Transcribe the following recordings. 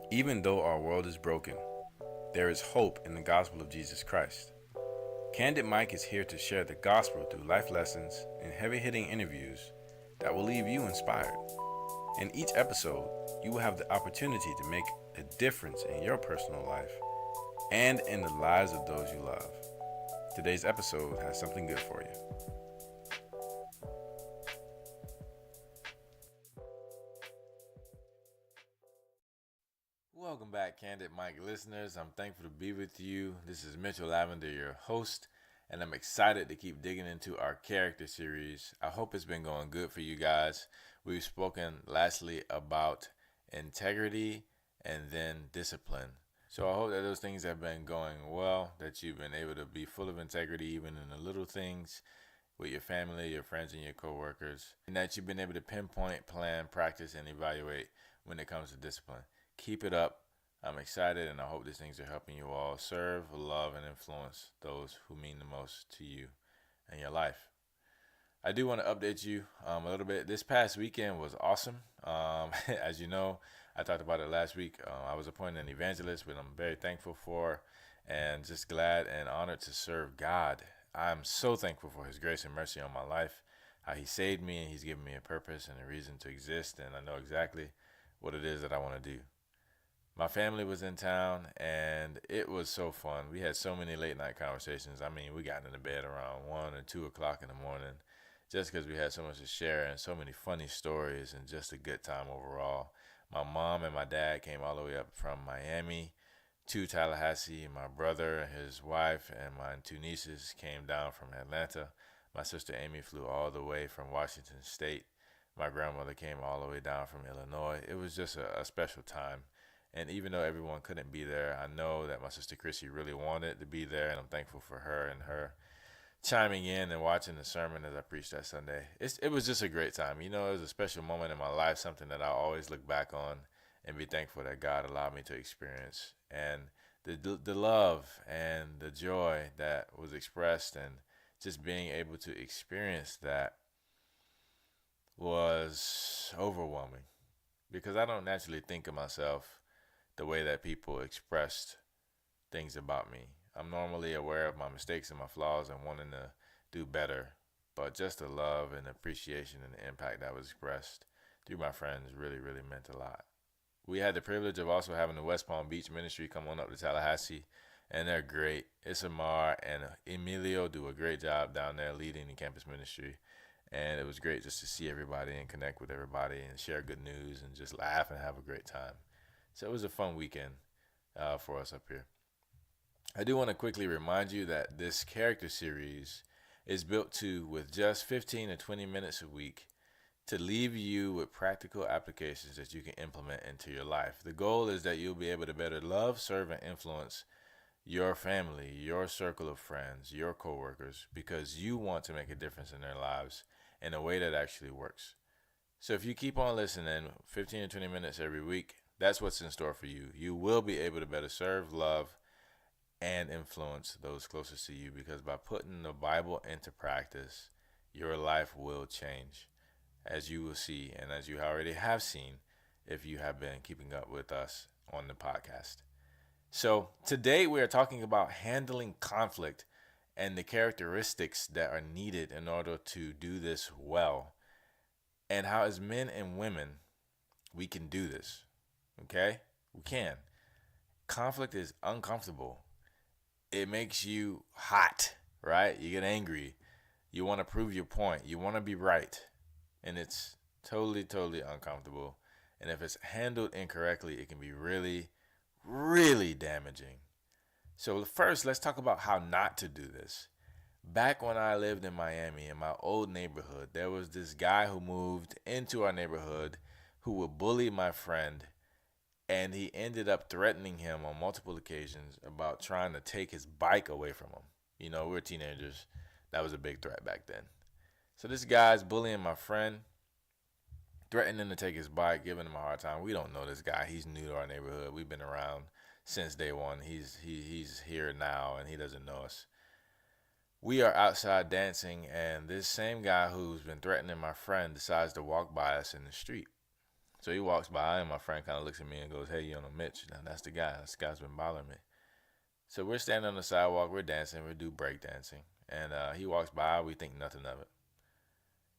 Even though our world is broken, there is hope in the gospel of Jesus Christ. Candid Mike is here to share the gospel through life lessons and heavy hitting interviews that will leave you inspired. In each episode, you will have the opportunity to make a difference in your personal life and in the lives of those you love. Today's episode has something good for you. Welcome back, Candid Mike listeners. I'm thankful to be with you. This is Mitchell Lavender, your host, and I'm excited to keep digging into our character series. I hope it's been going good for you guys. We've spoken lastly about integrity and then discipline. So I hope that those things have been going well, that you've been able to be full of integrity even in the little things with your family, your friends, and your coworkers, and that you've been able to pinpoint, plan, practice, and evaluate when it comes to discipline. Keep it up. I'm excited, and I hope these things are helping you all serve, love, and influence those who mean the most to you and your life. I do want to update you a little bit. This past weekend was awesome. As you know, I talked about it last week. I was appointed an evangelist, which I'm very thankful for, and just glad and honored to serve God. I'm so thankful for His grace and mercy on my life, how He saved me, and He's given me a purpose and a reason to exist, and I know exactly what it is that I want to do. My family was in town, and it was so fun. We had so many late night conversations. I mean, we got into bed around 1 or 2 o'clock in the morning just because we had so much to share and so many funny stories and just a good time overall. My mom and my dad came all the way up from Miami to Tallahassee. My brother, his wife, and my 2 nieces came down from Atlanta. My sister Amy flew all the way from Washington State. My grandmother came all the way down from Illinois. It was just a special time. And even though everyone couldn't be there, I know that my sister Chrissy really wanted to be there, and I'm thankful for her and her chiming in and watching the sermon as I preached that Sunday. It was just a great time. You know, it was a special moment in my life, something that I always look back on and be thankful that God allowed me to experience. And the love and the joy that was expressed and just being able to experience that was overwhelming because I don't naturally think of myself the way that people expressed things about me. I'm normally aware of my mistakes and my flaws and wanting to do better, but just the love and appreciation and the impact that was expressed through my friends really, really meant a lot. We had the privilege of also having the West Palm Beach ministry come on up to Tallahassee, and they're great. Isamar and Emilio do a great job down there leading the campus ministry, and it was great just to see everybody and connect with everybody and share good news and just laugh and have a great time. So it was a fun weekend for us up here. I do want to quickly remind you that this character series is built with just 15 to 20 minutes a week to leave you with practical applications that you can implement into your life. The goal is that you'll be able to better love, serve, and influence your family, your circle of friends, your coworkers, because you want to make a difference in their lives in a way that actually works. So if you keep on listening 15 to 20 minutes every week, that's what's in store for you. You will be able to better serve, love, and influence those closest to you because by putting the Bible into practice, your life will change, as you will see and as you already have seen if you have been keeping up with us on the podcast. So today we are talking about handling conflict and the characteristics that are needed in order to do this well, and how as men and women we can do this. Okay? We can. Conflict is uncomfortable. It makes you hot, right? You get angry. You want to prove your point. You want to be right. And it's totally, totally uncomfortable. And if it's handled incorrectly, it can be really, really damaging. So first, let's talk about how not to do this. Back when I lived in Miami, in my old neighborhood, there was this guy who moved into our neighborhood who would bully my friend, and he ended up threatening him on multiple occasions about trying to take his bike away from him. You know, we were teenagers. That was a big threat back then. So this guy's bullying my friend, threatening to take his bike, giving him a hard time. We don't know this guy. He's new to our neighborhood. We've been around since day one. He's here now, and he doesn't know us. We are outside dancing, and this same guy who's been threatening my friend decides to walk by us in the street. So he walks by, and my friend kind of looks at me and goes, "Hey, you know Mitch? Now, that's the guy. This guy's been bothering me." So we're standing on the sidewalk, we're dancing, we do break dancing, and he walks by. We think nothing of it.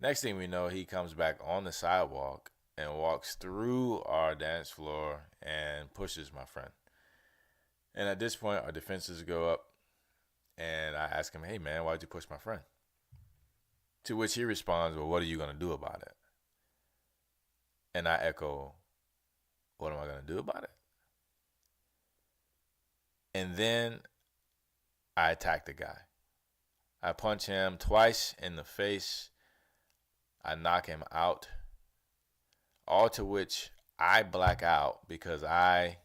Next thing we know, he comes back on the sidewalk and walks through our dance floor and pushes my friend. And at this point, our defenses go up, and I ask him, "Hey man, why'd you push my friend?" To which he responds, "Well, what are you gonna do about it?" And I echo, "What am I gonna do about it?" And then I attack the guy. I punch him twice in the face. I knock him out. All to which I black out because I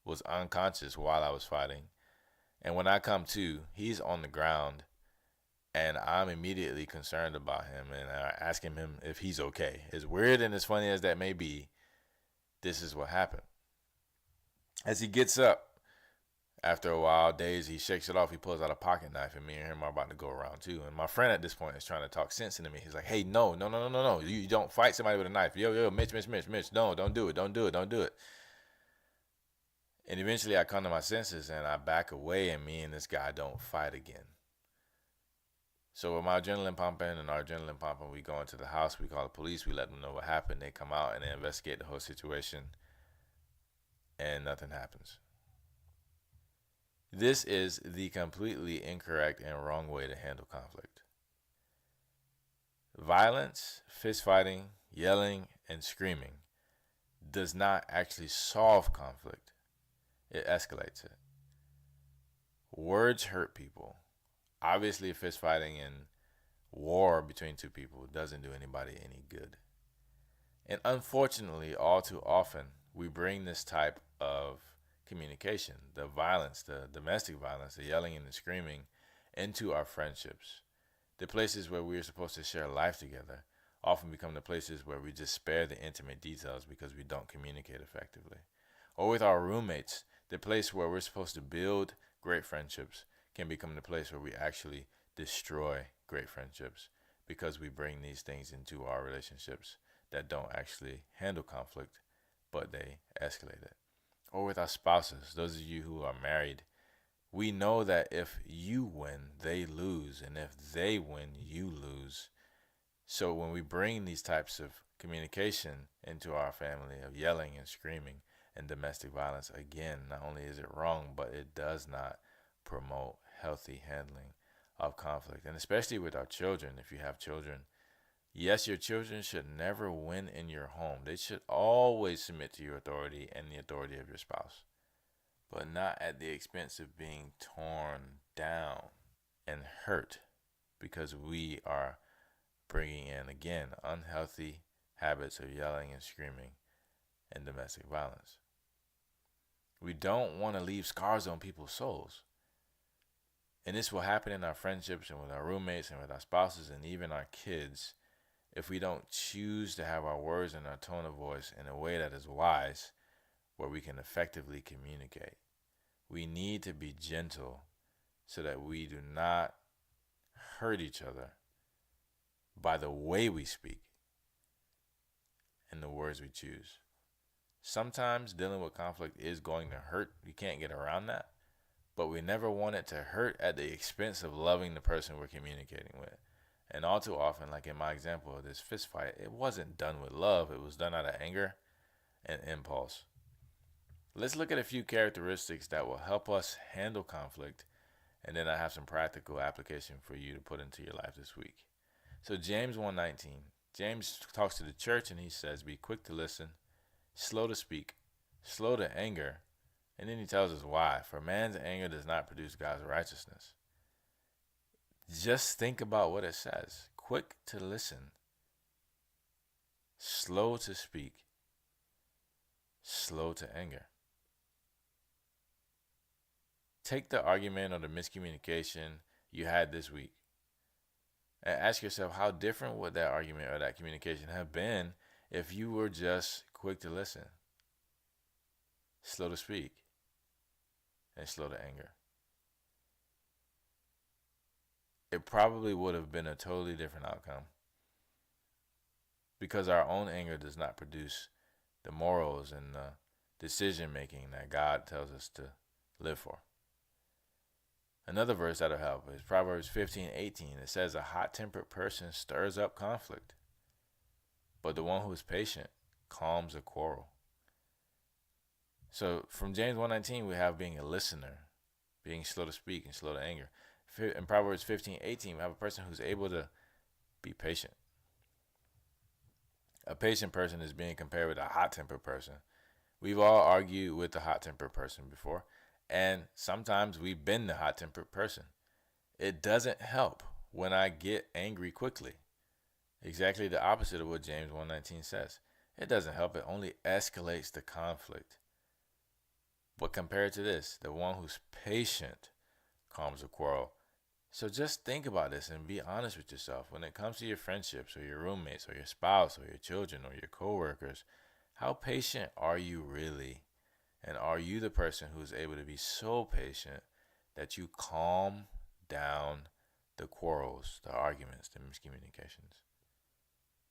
was unconscious while I was fighting. And when I come to, he's on the ground, and I'm immediately concerned about him, and I ask him if he's okay. As weird and as funny as that may be, this is what happened. As he gets up, after a while, days, he shakes it off. He pulls out a pocket knife, and me and him are about to go around too. And my friend at this point is trying to talk sense into me. He's like, "Hey, no. You don't fight somebody with a knife. Yo, Mitch. No, don't do it. Don't do it. And eventually I come to my senses, and I back away, and me and this guy don't fight again. So with my adrenaline pumping and our adrenaline pumping, we go into the house. We call the police. We let them know what happened. They come out, and they investigate the whole situation, and nothing happens. This is the completely incorrect and wrong way to handle conflict. Violence, fist fighting, yelling, and screaming does not actually solve conflict. It escalates it. Words hurt people. Obviously, fist fighting and war between two people doesn't do anybody any good. And unfortunately, all too often, we bring this type of communication, the violence, the domestic violence, the yelling and the screaming, into our friendships. The places where we're supposed to share life together often become the places where we just spare the intimate details because we don't communicate effectively. Or with our roommates, the place where we're supposed to build great friendships can become the place where we actually destroy great friendships because we bring these things into our relationships that don't actually handle conflict, but they escalate it. Or with our spouses, those of you who are married, we know that if you win, they lose, and if they win, you lose. So when we bring these types of communication into our family of yelling and screaming and domestic violence, again, not only is it wrong, but it does not promote healthy handling of conflict. And especially with our children, if you have children, yes, your children should never win in your home. They should always submit to your authority and the authority of your spouse, but not at the expense of being torn down and hurt because we are bringing in, again, unhealthy habits of yelling and screaming and domestic violence. We don't want to leave scars on people's souls. And this will happen in our friendships and with our roommates and with our spouses and even our kids if we don't choose to have our words and our tone of voice in a way that is wise, where we can effectively communicate. We need to be gentle so that we do not hurt each other by the way we speak and the words we choose. Sometimes dealing with conflict is going to hurt. You can't get around that. But we never want it to hurt at the expense of loving the person we're communicating with. And all too often, like in my example of this fist fight, it wasn't done with love. It was done out of anger and impulse. Let's look at a few characteristics that will help us handle conflict, and then I have some practical application for you to put into your life this week. So James 1:19, James talks to the church and he says, "Be quick to listen, slow to speak, slow to anger." And then he tells us why. For man's anger does not produce God's righteousness. Just think about what it says. Quick to listen, slow to speak, slow to anger. Take the argument or the miscommunication you had this week and ask yourself, how different would that argument or that communication have been if you were just quick to listen, slow to speak, and slow to anger? It probably would have been a totally different outcome, because our own anger does not produce the morals and the decision making that God tells us to live for. Another verse that'll help is Proverbs 15:18. It says, "A hot-tempered person stirs up conflict, but the one who is patient calms a quarrel." So from James 1:19, we have being a listener, being slow to speak and slow to anger. In Proverbs 15:18, we have a person who's able to be patient. A patient person is being compared with a hot-tempered person. We've all argued with a hot-tempered person before, and sometimes we've been the hot-tempered person. It doesn't help when I get angry quickly. Exactly the opposite of what James 1:19 says. It doesn't help. It only escalates the conflict. But compared to this, the one who's patient calms a quarrel. So just think about this and be honest with yourself. When it comes to your friendships or your roommates or your spouse or your children or your coworkers, how patient are you really? And are you the person who's able to be so patient that you calm down the quarrels, the arguments, the miscommunications?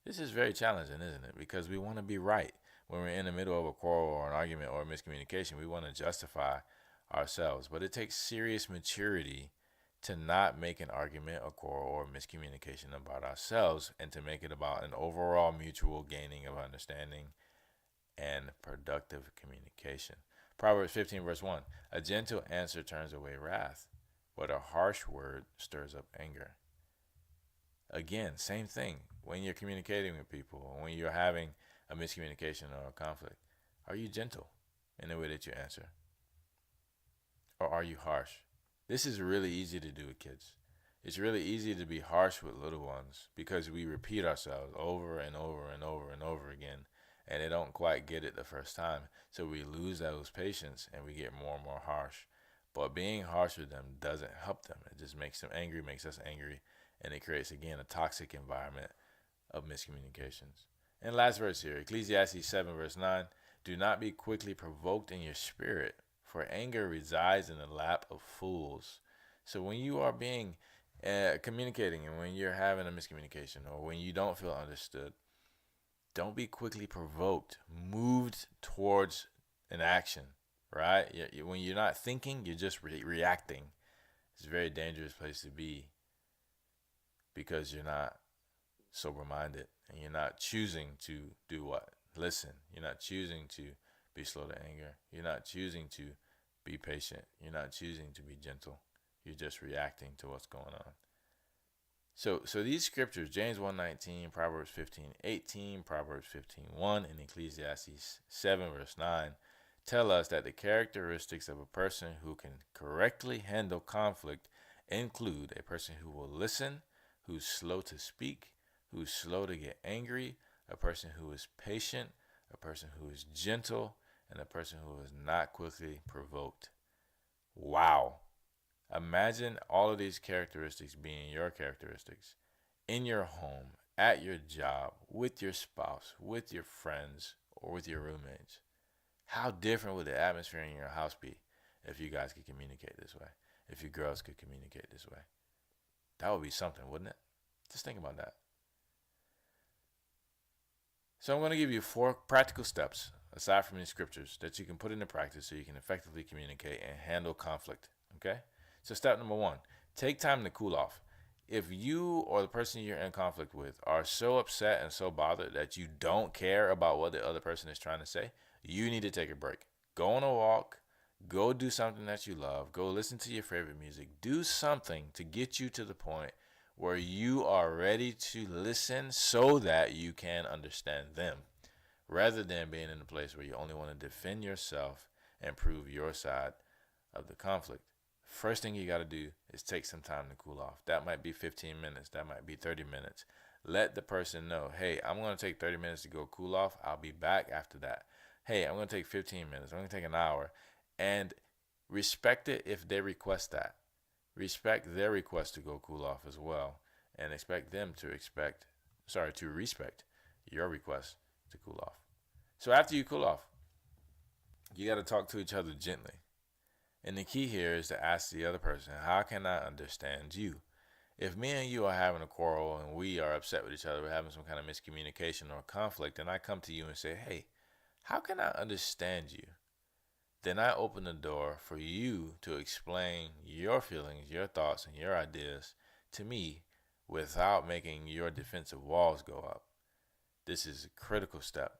This is very challenging, isn't it? Because we want to be right. When we're in the middle of a quarrel or an argument or a miscommunication, we want to justify ourselves. But it takes serious maturity to not make an argument, a quarrel, or miscommunication about ourselves and to make it about an overall mutual gaining of understanding and productive communication. Proverbs 15 verse 1, "A gentle answer turns away wrath, but a harsh word stirs up anger." Again, same thing. When you're communicating with people, when you're having a miscommunication or a conflict, are you gentle in the way that you answer? Or are you harsh? This is really easy to do with kids. It's really easy to be harsh with little ones because we repeat ourselves over and over and over and over again, and they don't quite get it the first time. So we lose those patience and we get more and more harsh. But being harsh with them doesn't help them. It just makes them angry, makes us angry, and it creates, again, a toxic environment of miscommunications. And last verse here, Ecclesiastes 7 verse 9, "Do not be quickly provoked in your spirit, for anger resides in the lap of fools." So when you are being communicating and when you're having a miscommunication or when you don't feel understood, don't be quickly provoked, moved towards an action, right? When you're not thinking, you're just reacting. It's a very dangerous place to be because you're not sober-minded and you're not choosing to do what? Listen. You're not choosing to be slow to anger. You're not choosing to be patient. You're not choosing to be gentle. You're just reacting to what's going on. So these scriptures, James 1:19, Proverbs 15:18, Proverbs 15:1, and Ecclesiastes 7 verse 9, tell us that the characteristics of a person who can correctly handle conflict include a person who will listen, who's slow to speak, who's slow to get angry, a person who is patient, a person who is gentle, and a person who is not quickly provoked. Wow. Imagine all of these characteristics being your characteristics in your home, at your job, with your spouse, with your friends, or with your roommates. How different would the atmosphere in your house be if you guys could communicate this way? If you girls could communicate this way? That would be something, wouldn't it? Just think about that. So I'm going to give you 4 practical steps, aside from these scriptures, that you can put into practice so you can effectively communicate and handle conflict, okay? So step number 1, take time to cool off. If you or the person you're in conflict with are so upset and so bothered that you don't care about what the other person is trying to say, you need to take a break. Go on a walk, go do something that you love, go listen to your favorite music, do something to get you to the point where you are ready to listen so that you can understand them, rather than being in a place where you only want to defend yourself and prove your side of the conflict. First thing you got to do is take some time to cool off. That might be 15 minutes. That might be 30 minutes. Let the person know, hey, I'm going to take 30 minutes to go cool off. I'll be back after that. Hey, I'm going to take 15 minutes. I'm going to take an hour. And respect it if they request that. Respect their request to go cool off as well. And expect them to respect your request to cool off. So after you cool off, you got to talk to each other gently. And the key here is to ask the other person, how can I understand you? If me and you are having a quarrel and we are upset with each other, we're having some kind of miscommunication or conflict, and I come to you and say, hey, how can I understand you? Then I open the door for you to explain your feelings, your thoughts, and your ideas to me without making your defensive walls go up. This is a critical step.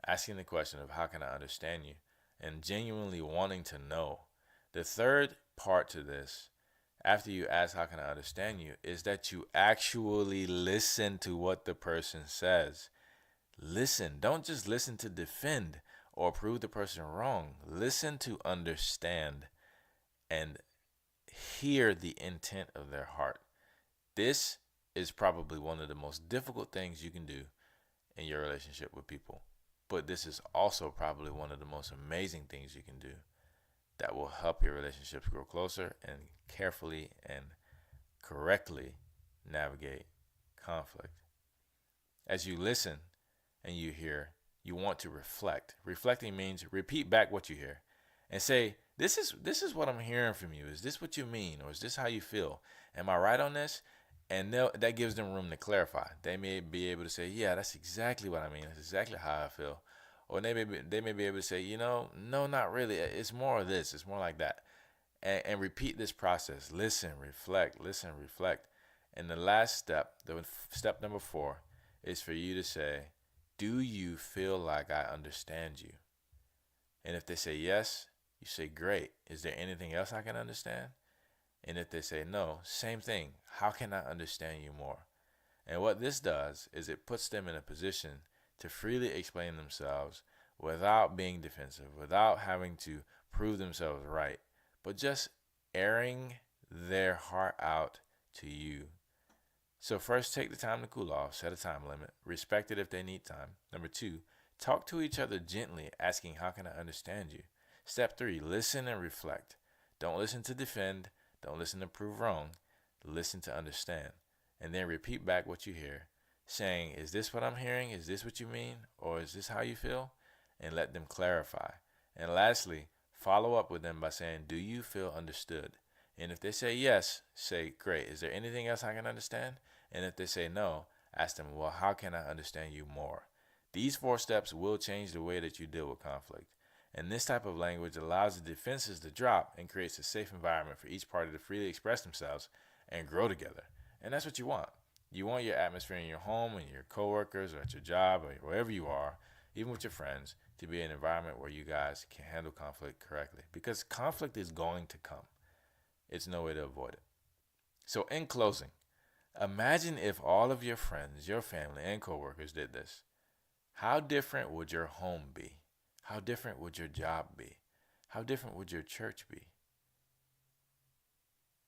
Asking the question of how can I understand you and genuinely wanting to know. The third part to this, after you ask how can I understand you, is that you actually listen to what the person says. Listen. Don't just listen to defend or prove the person wrong. Listen to understand and hear the intent of their heart. This is probably one of the most difficult things you can do in your relationship with people. But this is also probably one of the most amazing things you can do that will help your relationships grow closer and carefully and correctly navigate conflict. As you listen and you hear, you want to reflect. Reflecting means repeat back what you hear and say, this is what I'm hearing from you. Is this what you mean? Or is this how you feel? Am I right on this? And that gives them room to clarify. They may be able to say, yeah, that's exactly what I mean. That's exactly how I feel. Or they may be able to say, no, not really. It's more of this. It's more like that. And repeat this process. Listen, reflect. And the last step, step number 4, is for you to say, do you feel like I understand you? And if they say yes, you say, great. Is there anything else I can understand? And if they say no, same thing. How can I understand you more? And what this does is it puts them in a position to freely explain themselves without being defensive, without having to prove themselves right, but just airing their heart out to you. So first, take the time to cool off, set a time limit, respect it if they need time. Number 2, talk to each other gently, asking, how can I understand you? Step 3, listen and reflect. Don't listen to defend. Don't listen to prove wrong. Listen to understand. And then repeat back what you hear, saying, is this what I'm hearing? Is this what you mean? Or is this how you feel? And let them clarify. And lastly, follow up with them by saying, do you feel understood? And if they say yes, say, great. Is there anything else I can understand? And if they say no, ask them, well, how can I understand you more? These 4 steps will change the way that you deal with conflict. And this type of language allows the defenses to drop and creates a safe environment for each party to freely express themselves and grow together. And that's what you want. You want your atmosphere in your home and your coworkers or at your job or wherever you are, even with your friends, to be an environment where you guys can handle conflict correctly. Because conflict is going to come. It's no way to avoid it. So in closing, imagine if all of your friends, your family, and coworkers did this. How different would your home be? How different would your job be? How different would your church be?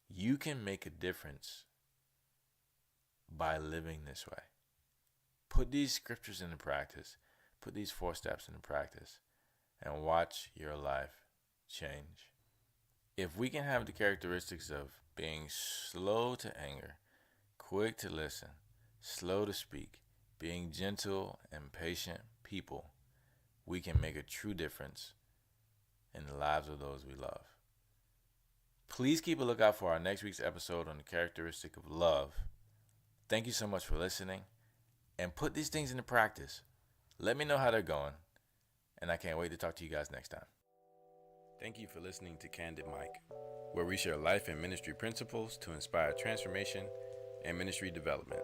You can make a difference by living this way. Put these scriptures into practice. Put these 4 steps into practice and watch your life change. If we can have the characteristics of being slow to anger, quick to listen, slow to speak, being gentle and patient people, we can make a true difference in the lives of those we love. Please keep a lookout for our next week's episode on the characteristic of love. Thank you so much for listening, and put these things into practice. Let me know how they're going, and I can't wait to talk to you guys next time. Thank you for listening to Candid Mike, where we share life and ministry principles to inspire transformation and ministry development.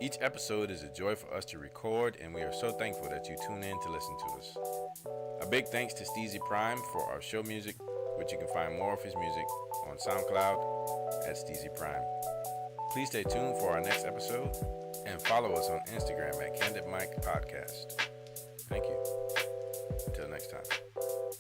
Each episode is a joy for us to record, and we are so thankful that you tune in to listen to us. A big thanks to Steezy Prime for our show music, which you can find more of his music on SoundCloud at Steezy Prime. Please stay tuned for our next episode and follow us on Instagram at Candid Mike Podcast. Thank you. Until next time.